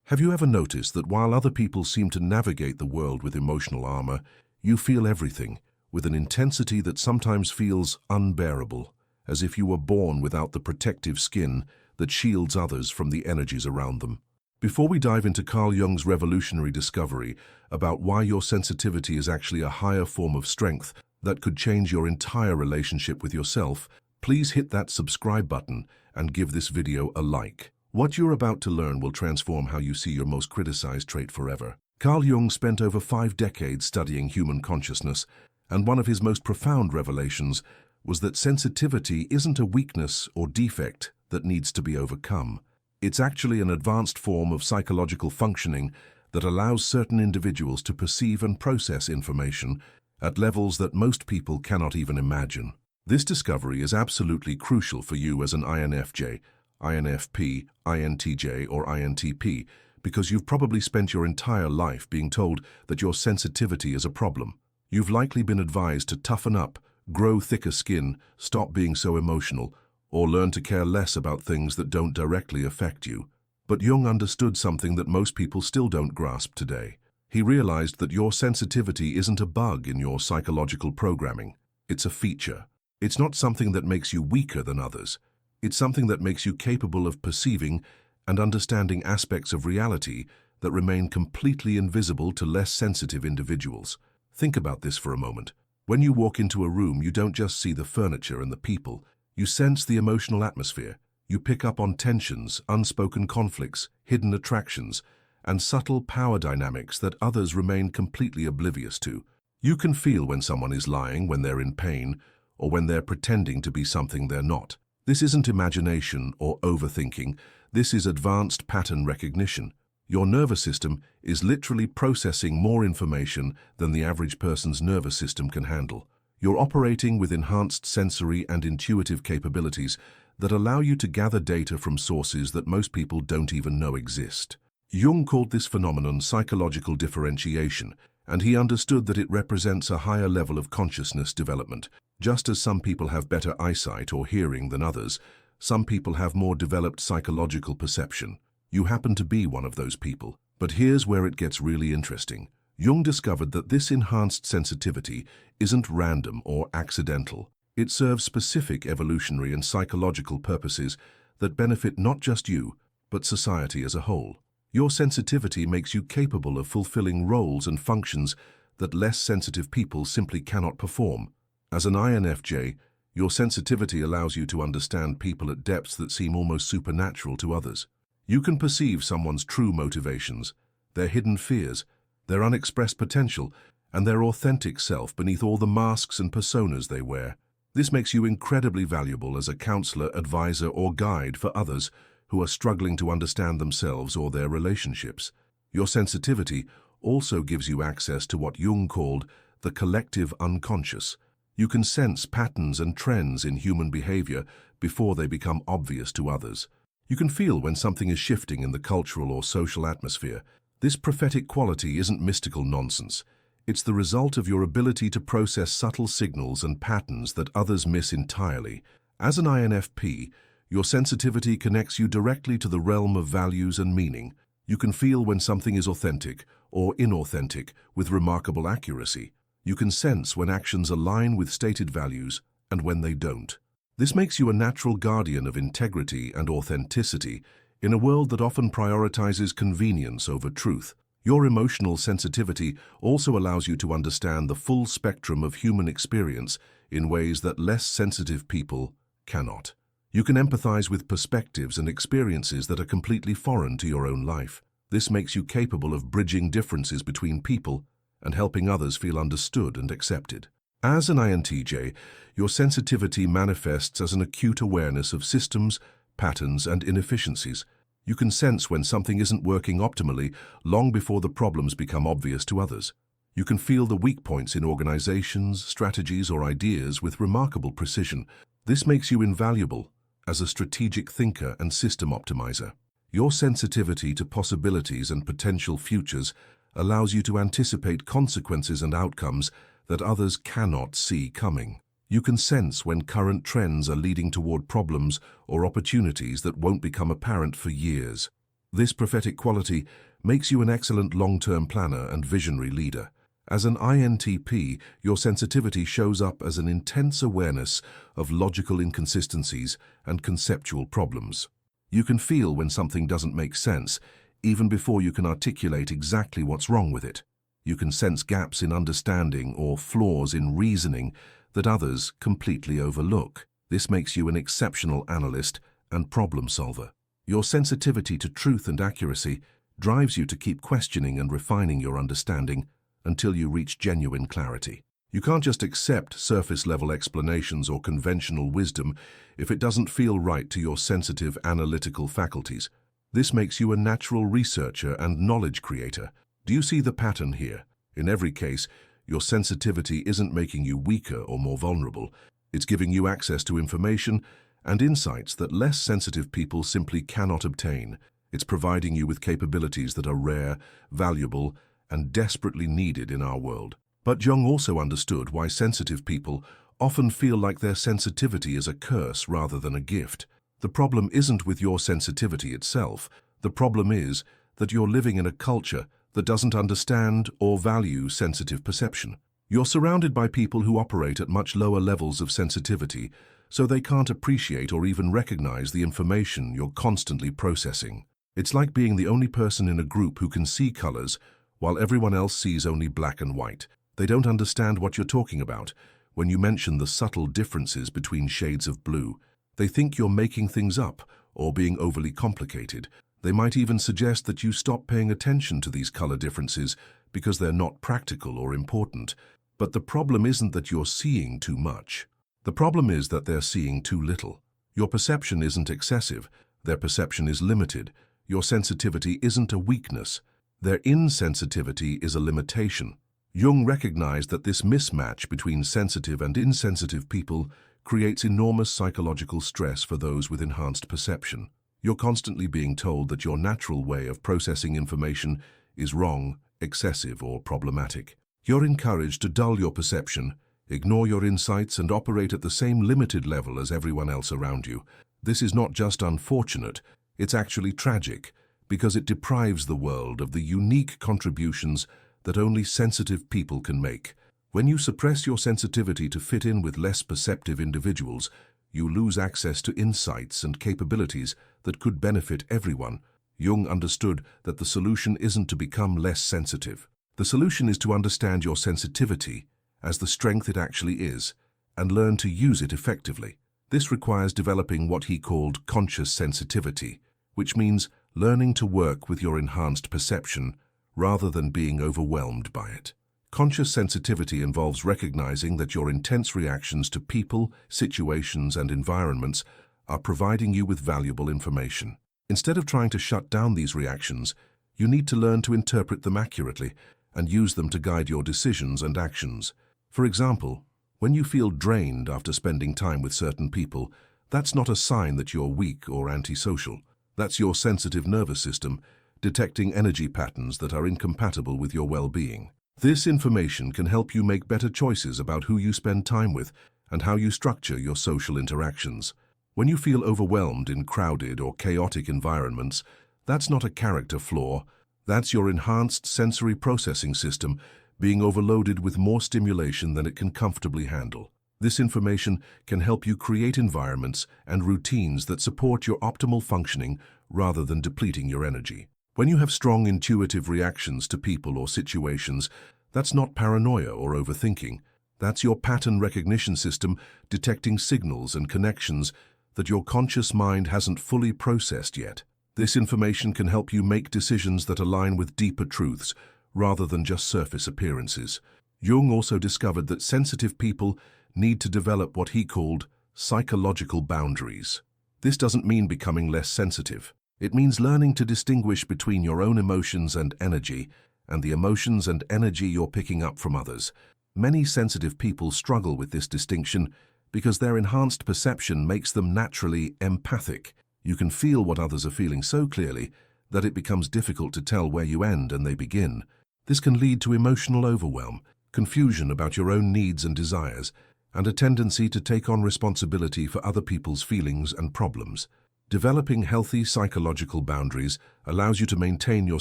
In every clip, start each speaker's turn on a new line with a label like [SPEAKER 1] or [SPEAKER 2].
[SPEAKER 1] Have you ever noticed that while other people seem to navigate the world with emotional armor, you feel everything with an intensity that sometimes feels unbearable, as if you were born without the protective skin that shields others from the energies around them? Before we dive into Carl Jung's revolutionary discovery about why your sensitivity is actually a higher form of strength that could change your entire relationship with yourself, please hit that subscribe button and give this video a like. What you're about to learn will transform how you see your most criticized trait forever. Carl Jung spent over 5 decades studying human consciousness, and one of his most profound revelations was that sensitivity isn't a weakness or defect that needs to be overcome. It's actually an advanced form of psychological functioning that allows certain individuals to perceive and process information at levels that most people cannot even imagine. This discovery is absolutely crucial for you as an INFJ, INFP, INTJ, or INTP, because you've probably spent your entire life being told that your sensitivity is a problem. You've likely been advised to toughen up, grow thicker skin, stop being so emotional, or learn to care less about things that don't directly affect you. But Jung understood something that most people still don't grasp today. He realized that your sensitivity isn't a bug in your psychological programming. It's a feature. It's not something that makes you weaker than others. It's something that makes you capable of perceiving and understanding aspects of reality that remain completely invisible to less sensitive individuals. Think about this for a moment. When you walk into a room, you don't just see the furniture and the people. You sense the emotional atmosphere. You pick up on tensions, unspoken conflicts, hidden attractions, and subtle power dynamics that others remain completely oblivious to. You can feel when someone is lying, when they're in pain, or when they're pretending to be something they're not. This isn't imagination or overthinking. This is advanced pattern recognition. Your nervous system is literally processing more information than the average person's nervous system can handle. You're operating with enhanced sensory and intuitive capabilities that allow you to gather data from sources that most people don't even know exist. Jung called this phenomenon psychological differentiation, and he understood that it represents a higher level of consciousness development. Just as some people have better eyesight or hearing than others, some people have more developed psychological perception. You happen to be one of those people. But here's where it gets really interesting. Jung discovered that this enhanced sensitivity isn't random or accidental. It serves specific evolutionary and psychological purposes that benefit not just you, but society as a whole. Your sensitivity makes you capable of fulfilling roles and functions that less sensitive people simply cannot perform. As an INFJ, your sensitivity allows you to understand people at depths that seem almost supernatural to others. You can perceive someone's true motivations, their hidden fears, their unexpressed potential, and their authentic self beneath all the masks and personas they wear. This makes you incredibly valuable as a counselor, advisor, or guide for others who are struggling to understand themselves or their relationships. Your sensitivity also gives you access to what Jung called the collective unconscious. You can sense patterns and trends in human behavior before they become obvious to others. You can feel when something is shifting in the cultural or social atmosphere. This prophetic quality isn't mystical nonsense. It's the result of your ability to process subtle signals and patterns that others miss entirely. As an INFP, your sensitivity connects you directly to the realm of values and meaning. You can feel when something is authentic or inauthentic with remarkable accuracy. You can sense when actions align with stated values and when they don't. This makes you a natural guardian of integrity and authenticity in a world that often prioritizes convenience over truth. Your emotional sensitivity also allows you to understand the full spectrum of human experience in ways that less sensitive people cannot. You can empathize with perspectives and experiences that are completely foreign to your own life. This makes you capable of bridging differences between people and helping others feel understood and accepted. As an INTJ, your sensitivity manifests as an acute awareness of systems, patterns, and inefficiencies. You can sense when something isn't working optimally long before the problems become obvious to others. You can feel the weak points in organizations, strategies, or ideas with remarkable precision. This makes you invaluable as a strategic thinker and system optimizer. Your sensitivity to possibilities and potential futures allows you to anticipate consequences and outcomes that others cannot see coming. You can sense when current trends are leading toward problems or opportunities that won't become apparent for years. This prophetic quality makes you an excellent long-term planner and visionary leader. As an INTP, your sensitivity shows up as an intense awareness of logical inconsistencies and conceptual problems. You can feel when something doesn't make sense, even before you can articulate exactly what's wrong with it. You can sense gaps in understanding or flaws in reasoning that others completely overlook. This makes you an exceptional analyst and problem solver. Your sensitivity to truth and accuracy drives you to keep questioning and refining your understanding until you reach genuine clarity. You can't just accept surface-level explanations or conventional wisdom if it doesn't feel right to your sensitive analytical faculties. This makes you a natural researcher and knowledge creator. Do you see the pattern here? In every case, your sensitivity isn't making you weaker or more vulnerable. It's giving you access to information and insights that less sensitive people simply cannot obtain. It's providing you with capabilities that are rare, valuable, and desperately needed in our world. But Jung also understood why sensitive people often feel like their sensitivity is a curse rather than a gift. The problem isn't with your sensitivity itself. The problem is that you're living in a culture that doesn't understand or value sensitive perception. You're surrounded by people who operate at much lower levels of sensitivity, so they can't appreciate or even recognize the information you're constantly processing. It's like being the only person in a group who can see colors while everyone else sees only black and white. They don't understand what you're talking about when you mention the subtle differences between shades of blue. They think you're making things up or being overly complicated. They might even suggest that you stop paying attention to these color differences because they're not practical or important. But the problem isn't that you're seeing too much. The problem is that they're seeing too little. Your perception isn't excessive. Their perception is limited. Your sensitivity isn't a weakness. Their insensitivity is a limitation. Jung recognized that this mismatch between sensitive and insensitive people creates enormous psychological stress for those with enhanced perception. You're constantly being told that your natural way of processing information is wrong, excessive, or problematic. You're encouraged to dull your perception, ignore your insights, and operate at the same limited level as everyone else around you. This is not just unfortunate, it's actually tragic, because it deprives the world of the unique contributions that only sensitive people can make. When you suppress your sensitivity to fit in with less perceptive individuals, you lose access to insights and capabilities that could benefit everyone. Jung understood that the solution isn't to become less sensitive. The solution is to understand your sensitivity as the strength it actually is and learn to use it effectively. This requires developing what he called conscious sensitivity, which means learning to work with your enhanced perception rather than being overwhelmed by it. Conscious sensitivity involves recognizing that your intense reactions to people, situations, and environments are providing you with valuable information. Instead of trying to shut down these reactions, you need to learn to interpret them accurately and use them to guide your decisions and actions. For example, when you feel drained after spending time with certain people, that's not a sign that you're weak or antisocial. That's your sensitive nervous system detecting energy patterns that are incompatible with your well-being. This information can help you make better choices about who you spend time with and how you structure your social interactions. When you feel overwhelmed in crowded or chaotic environments, that's not a character flaw. That's your enhanced sensory processing system being overloaded with more stimulation than it can comfortably handle. This information can help you create environments and routines that support your optimal functioning rather than depleting your energy. When you have strong intuitive reactions to people or situations, that's not paranoia or overthinking. That's your pattern recognition system detecting signals and connections that your conscious mind hasn't fully processed yet. This information can help you make decisions that align with deeper truths rather than just surface appearances. Jung also discovered that sensitive people need to develop what he called psychological boundaries. This doesn't mean becoming less sensitive. It means learning to distinguish between your own emotions and energy and the emotions and energy you're picking up from others. Many sensitive people struggle with this distinction because their enhanced perception makes them naturally empathic. You can feel what others are feeling so clearly that it becomes difficult to tell where you end and they begin. This can lead to emotional overwhelm, confusion about your own needs and desires, and a tendency to take on responsibility for other people's feelings and problems. Developing healthy psychological boundaries allows you to maintain your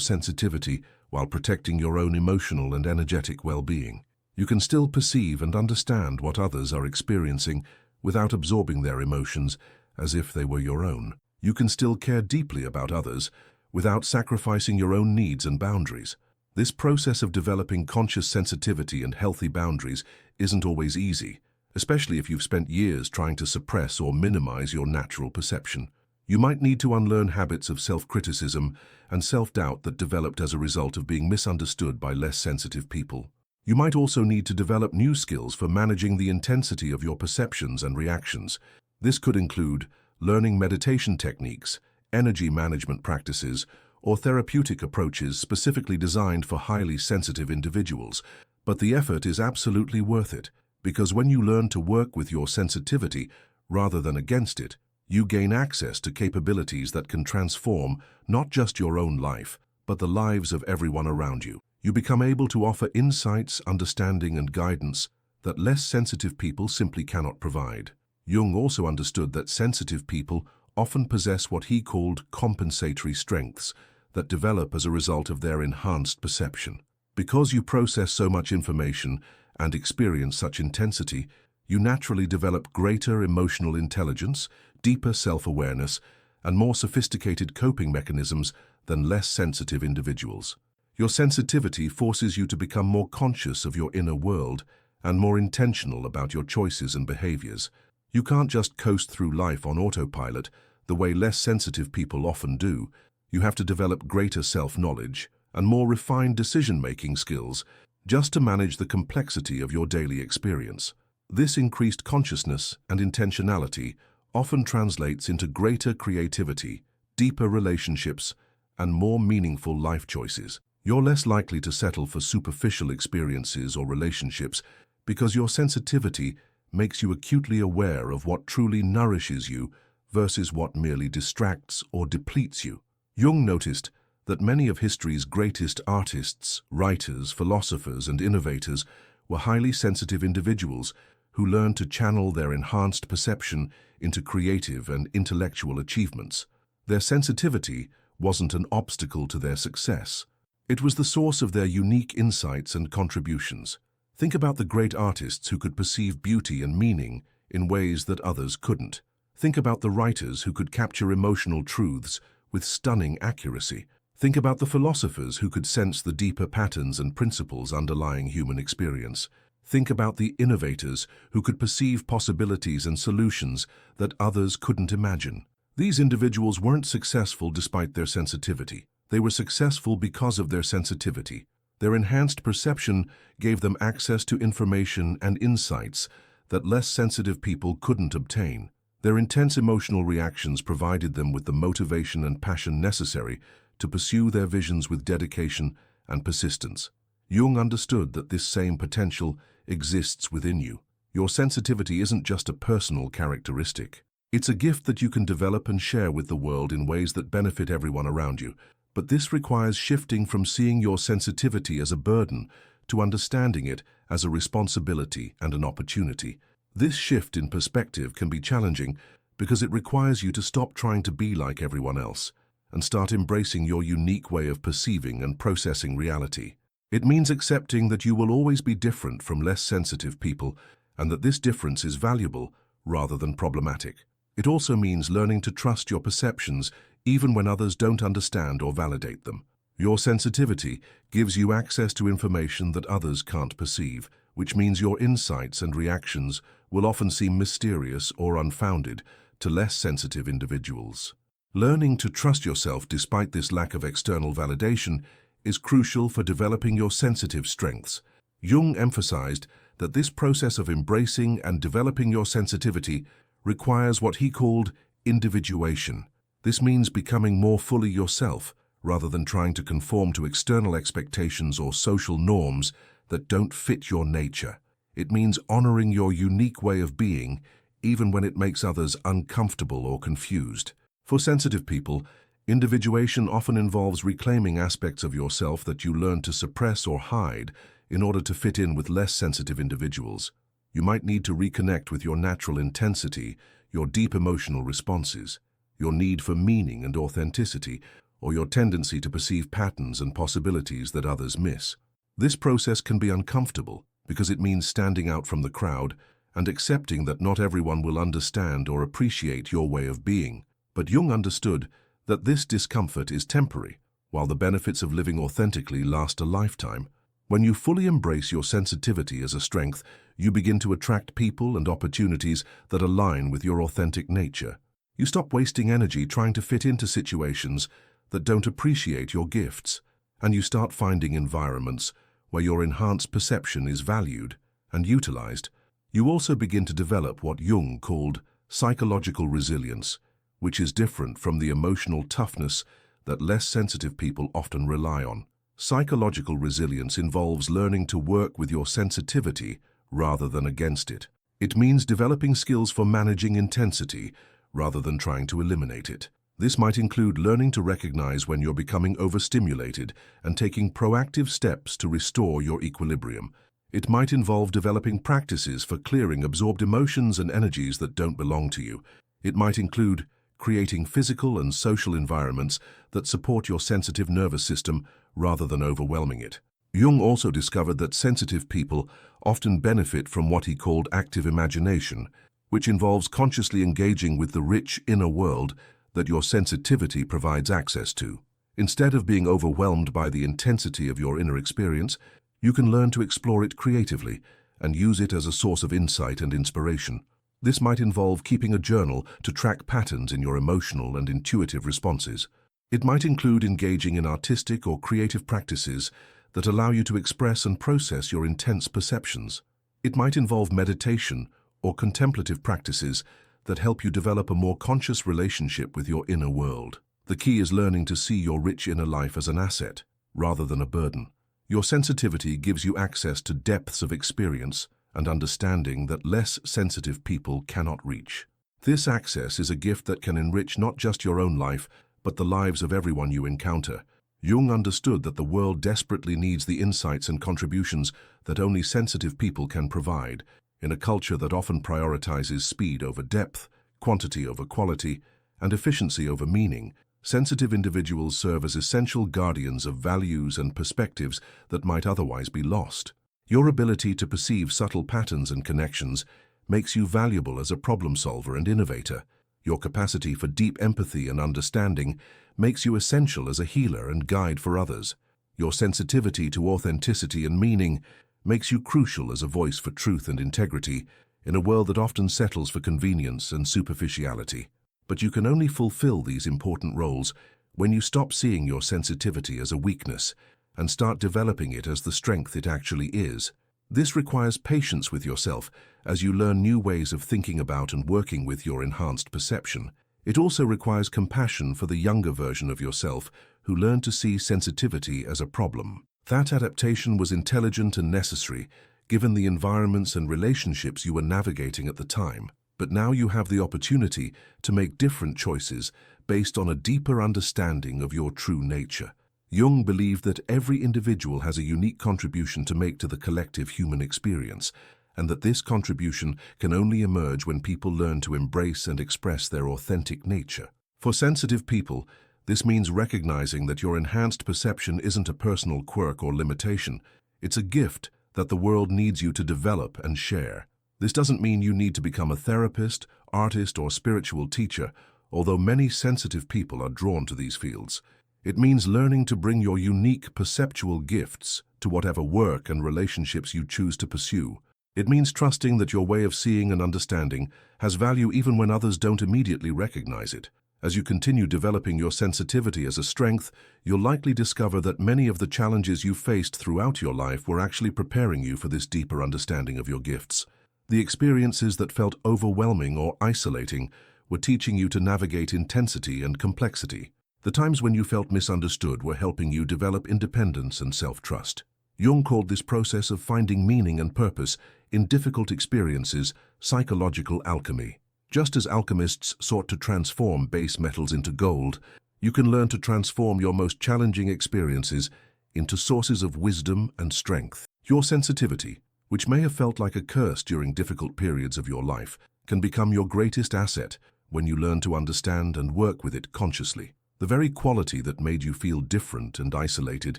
[SPEAKER 1] sensitivity while protecting your own emotional and energetic well-being. You can still perceive and understand what others are experiencing without absorbing their emotions as if they were your own. You can still care deeply about others without sacrificing your own needs and boundaries. This process of developing conscious sensitivity and healthy boundaries isn't always easy, especially if you've spent years trying to suppress or minimize your natural perception. You might need to unlearn habits of self-criticism and self-doubt that developed as a result of being misunderstood by less sensitive people. You might also need to develop new skills for managing the intensity of your perceptions and reactions. This could include learning meditation techniques, energy management practices, or therapeutic approaches specifically designed for highly sensitive individuals. But the effort is absolutely worth it, because when you learn to work with your sensitivity rather than against it, you gain access to capabilities that can transform not just your own life, but the lives of everyone around you. You become able to offer insights, understanding, and guidance that less sensitive people simply cannot provide. Jung also understood that sensitive people often possess what he called compensatory strengths that develop as a result of their enhanced perception. Because you process so much information and experience such intensity, you naturally develop greater emotional intelligence, deeper self-awareness, and more sophisticated coping mechanisms than less sensitive individuals. Your sensitivity forces you to become more conscious of your inner world and more intentional about your choices and behaviors. You can't just coast through life on autopilot the way less sensitive people often do. You have to develop greater self-knowledge and more refined decision-making skills just to manage the complexity of your daily experience. This increased consciousness and intentionality often translates into greater creativity, deeper relationships, and more meaningful life choices. You're less likely to settle for superficial experiences or relationships because your sensitivity makes you acutely aware of what truly nourishes you versus what merely distracts or depletes you. Jung noticed that many of history's greatest artists, writers, philosophers, and innovators were highly sensitive individuals who learned to channel their enhanced perception into creative and intellectual achievements. Their sensitivity wasn't an obstacle to their success. It was the source of their unique insights and contributions. Think about the great artists who could perceive beauty and meaning in ways that others couldn't. Think about the writers who could capture emotional truths with stunning accuracy. Think about the philosophers who could sense the deeper patterns and principles underlying human experience. Think about the innovators who could perceive possibilities and solutions that others couldn't imagine. These individuals weren't successful despite their sensitivity. They were successful because of their sensitivity. Their enhanced perception gave them access to information and insights that less sensitive people couldn't obtain. Their intense emotional reactions provided them with the motivation and passion necessary to pursue their visions with dedication and persistence. Jung understood that this same potential exists within you. Your sensitivity isn't just a personal characteristic. It's a gift that you can develop and share with the world in ways that benefit everyone around you. But this requires shifting from seeing your sensitivity as a burden to understanding it as a responsibility and an opportunity. This shift in perspective can be challenging because it requires you to stop trying to be like everyone else and start embracing your unique way of perceiving and processing reality. It means accepting that you will always be different from less sensitive people and that this difference is valuable rather than problematic. It also means learning to trust your perceptions even when others don't understand or validate them. Your sensitivity gives you access to information that others can't perceive, which means your insights and reactions will often seem mysterious or unfounded to less sensitive individuals. Learning to trust yourself despite this lack of external validation is crucial for developing your sensitive strengths. Jung emphasized that this process of embracing and developing your sensitivity requires what he called individuation. This means becoming more fully yourself, rather than trying to conform to external expectations or social norms that don't fit your nature. It means honoring your unique way of being, even when it makes others uncomfortable or confused. For sensitive people, individuation often involves reclaiming aspects of yourself that you learn to suppress or hide in order to fit in with less sensitive individuals. You might need to reconnect with your natural intensity, your deep emotional responses. your need for meaning and authenticity, or your tendency to perceive patterns and possibilities that others miss. This process can be uncomfortable because it means standing out from the crowd and accepting that not everyone will understand or appreciate your way of being. But Jung understood that this discomfort is temporary, while the benefits of living authentically last a lifetime. When you fully embrace your sensitivity as a strength, you begin to attract people and opportunities that align with your authentic nature. You stop wasting energy trying to fit into situations that don't appreciate your gifts, and you start finding environments where your enhanced perception is valued and utilized. You also begin to develop what Jung called psychological resilience, which is different from the emotional toughness that less sensitive people often rely on. Psychological resilience involves learning to work with your sensitivity rather than against it. It means developing skills for managing intensity rather than trying to eliminate it. This might include learning to recognize when you're becoming overstimulated and taking proactive steps to restore your equilibrium. It might involve developing practices for clearing absorbed emotions and energies that don't belong to you. It might include creating physical and social environments that support your sensitive nervous system rather than overwhelming it. Jung also discovered that sensitive people often benefit from what he called active imagination, which involves consciously engaging with the rich inner world that your sensitivity provides access to. Instead of being overwhelmed by the intensity of your inner experience, you can learn to explore it creatively and use it as a source of insight and inspiration. This might involve keeping a journal to track patterns in your emotional and intuitive responses. It might include engaging in artistic or creative practices that allow you to express and process your intense perceptions. It might involve meditation or contemplative practices that help you develop a more conscious relationship with your inner world. The key is learning to see your rich inner life as an asset, rather than a burden. Your sensitivity gives you access to depths of experience and understanding that less sensitive people cannot reach. This access is a gift that can enrich not just your own life, but the lives of everyone you encounter. Jung understood that the world desperately needs the insights and contributions that only sensitive people can provide. In a culture that often prioritizes speed over depth, quantity over quality, and efficiency over meaning, sensitive individuals serve as essential guardians of values and perspectives that might otherwise be lost. Your ability to perceive subtle patterns and connections makes you valuable as a problem solver and innovator. Your capacity for deep empathy and understanding makes you essential as a healer and guide for others. Your sensitivity to authenticity and meaning makes you crucial as a voice for truth and integrity in a world that often settles for convenience and superficiality. But you can only fulfill these important roles when you stop seeing your sensitivity as a weakness and start developing it as the strength it actually is. This requires patience with yourself as you learn new ways of thinking about and working with your enhanced perception. It also requires compassion for the younger version of yourself who learned to see sensitivity as a problem. That adaptation was intelligent and necessary, given the environments and relationships you were navigating at the time. But now you have the opportunity to make different choices based on a deeper understanding of your true nature. Jung believed that every individual has a unique contribution to make to the collective human experience, and that this contribution can only emerge when people learn to embrace and express their authentic nature. For sensitive people, this means recognizing that your enhanced perception isn't a personal quirk or limitation. It's a gift that the world needs you to develop and share. This doesn't mean you need to become a therapist, artist, or spiritual teacher, although many sensitive people are drawn to these fields. It means learning to bring your unique perceptual gifts to whatever work and relationships you choose to pursue. It means trusting that your way of seeing and understanding has value even when others don't immediately recognize it. As you continue developing your sensitivity as a strength, you'll likely discover that many of the challenges you faced throughout your life were actually preparing you for this deeper understanding of your gifts. The experiences that felt overwhelming or isolating were teaching you to navigate intensity and complexity. The times when you felt misunderstood were helping you develop independence and self-trust. Jung called this process of finding meaning and purpose in difficult experiences psychological alchemy. Just as alchemists sought to transform base metals into gold, you can learn to transform your most challenging experiences into sources of wisdom and strength. Your sensitivity, which may have felt like a curse during difficult periods of your life, can become your greatest asset when you learn to understand and work with it consciously. The very quality that made you feel different and isolated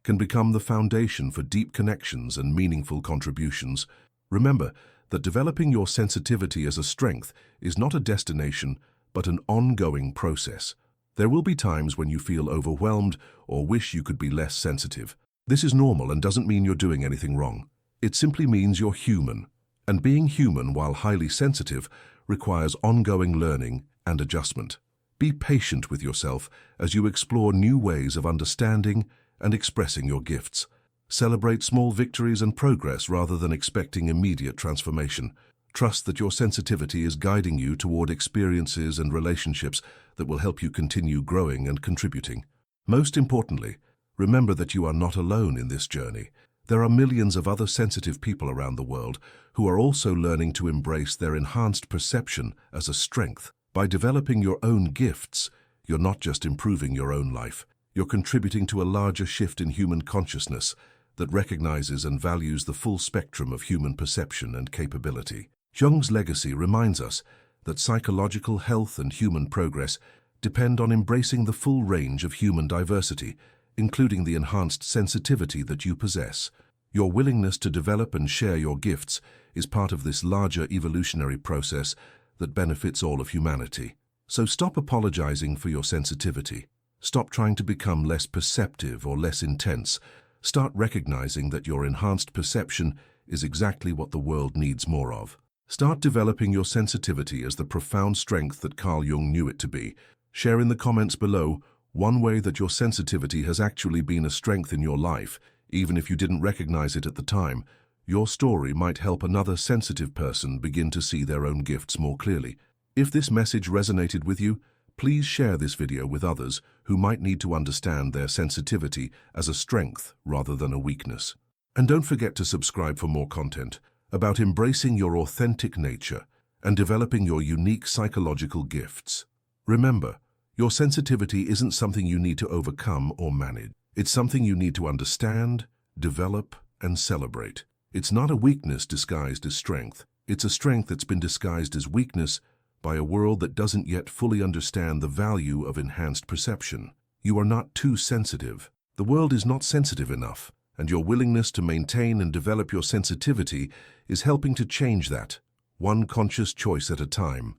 [SPEAKER 1] can become the foundation for deep connections and meaningful contributions. Remember that developing your sensitivity as a strength is not a destination, but an ongoing process. There will be times when you feel overwhelmed or wish you could be less sensitive. This is normal and doesn't mean you're doing anything wrong. It simply means you're human. And being human while highly sensitive requires ongoing learning and adjustment. Be patient with yourself as you explore new ways of understanding and expressing your gifts. Celebrate small victories and progress rather than expecting immediate transformation. Trust that your sensitivity is guiding you toward experiences and relationships that will help you continue growing and contributing. Most importantly, remember that you are not alone in this journey. There are millions of other sensitive people around the world who are also learning to embrace their enhanced perception as a strength. By developing your own gifts, you're not just improving your own life, you're contributing to a larger shift in human consciousness that recognizes and values the full spectrum of human perception and capability. Jung's legacy reminds us that psychological health and human progress depend on embracing the full range of human diversity, including the enhanced sensitivity that you possess. Your willingness to develop and share your gifts is part of this larger evolutionary process that benefits all of humanity. So stop apologizing for your sensitivity. Stop trying to become less perceptive or less intense. Start recognizing that your enhanced perception is exactly what the world needs more of. Start developing your sensitivity as the profound strength that Carl Jung knew it to be. Share in the comments below one way that your sensitivity has actually been a strength in your life, even if you didn't recognize it at the time. Your story might help another sensitive person begin to see their own gifts more clearly. If this message resonated with you, please share this video with others who might need to understand their sensitivity as a strength rather than a weakness. And don't forget to subscribe for more content about embracing your authentic nature and developing your unique psychological gifts. Remember, your sensitivity isn't something you need to overcome or manage. It's something you need to understand, develop, and celebrate. It's not a weakness disguised as strength. It's a strength that's been disguised as weakness by a world that doesn't yet fully understand the value of enhanced perception. You are not too sensitive. The world is not sensitive enough, and your willingness to maintain and develop your sensitivity is helping to change that, one conscious choice at a time.